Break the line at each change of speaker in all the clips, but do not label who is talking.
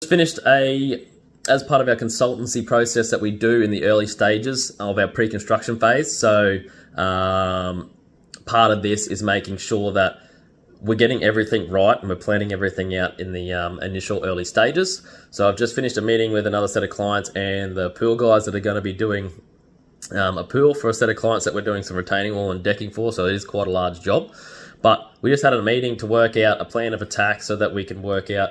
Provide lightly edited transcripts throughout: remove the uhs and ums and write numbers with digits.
Finished as part of our consultancy process that we do in the early stages of our pre-construction phase. So part of this is making sure that we're getting everything right and we're planning everything out in the initial early stages. So I've just finished a meeting with another set of clients and the pool guys that are going to be doing a pool for a set of clients that we're doing some retaining wall and decking for. So it is quite a large job. But we just had a meeting to work out a plan of attack so that we can work out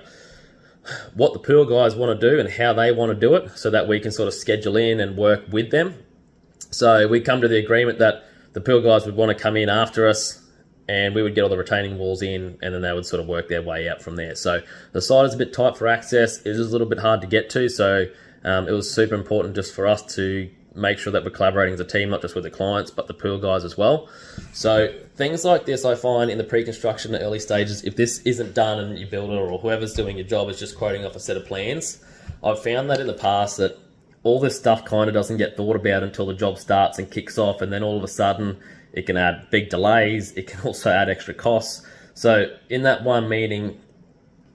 what the pool guys want to do and how they want to do it so that we can sort of schedule in and work with them. So we come to the agreement that the pool guys would want to come in after us and we would get all the retaining walls in and then they would sort of work their way out from there. So the site is a bit tight for access. It is a little bit hard to get to. So it was super important just for us to make sure that we're collaborating as a team, not just with the clients, but the pool guys as well. So things like this, I find in the pre-construction early stages, if this isn't done and you build it or whoever's doing your job is just quoting off a set of plans, I've found that in the past that all this stuff kind of doesn't get thought about until the job starts and kicks off, and then all of a sudden it can add big delays. It can also add extra costs. So in that one meeting,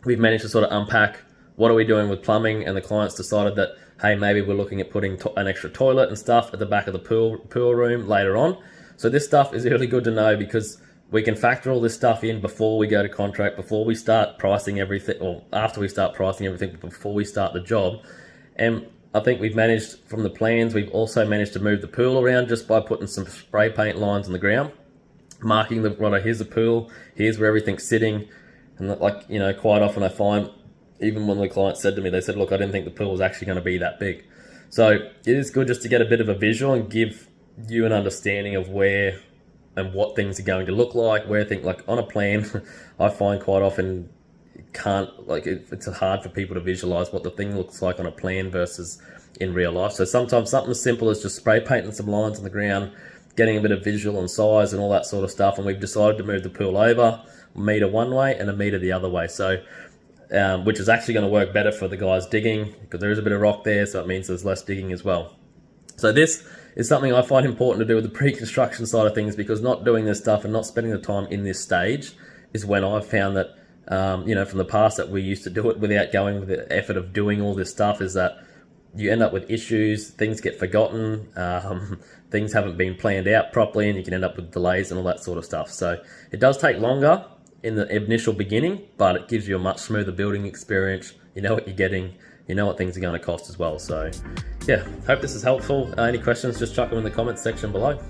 we've managed to sort of unpack what are we doing with plumbing, and the clients decided that, hey, maybe we're looking at putting an extra toilet and stuff at the back of the pool room later on. So this stuff is really good to know because we can factor all this stuff in before we go to contract, before we start pricing everything, or after we start pricing everything, before we start the job. And I think we've managed, from the plans, we've also managed to move the pool around just by putting some spray paint lines on the ground, marking the, right, here's the pool, here's where everything's sitting. And like, you know, quite often I find, even when the client said to me, they said, look, I didn't think the pool was actually going to be that big. So it is good just to get a bit of a visual and give you an understanding of where and what things are going to look like, where things, like on a plan, I find quite often it's hard for people to visualize what the thing looks like on a plan versus in real life. So sometimes something as simple as just spray painting some lines on the ground, getting a bit of visual and size and all that sort of stuff. And we've decided to move the pool over a meter one way and a meter the other way. So which is actually going to work better for the guys digging because there is a bit of rock there, so it means there's less digging as well. So this is something I find important to do with the pre-construction side of things, because not doing this stuff and not spending the time in this stage is when I've found that, you know, from the past that we used to do it without going with the effort of doing all this stuff, is that you end up with issues, things get forgotten, things haven't been planned out properly, and you can end up with delays and all that sort of stuff. So it does take longer in the initial beginning, but it gives you a much smoother building experience. You know what you're getting, you know what things are going to cost as well. So yeah, hope this is helpful. Any questions, just chuck them in the comments section below.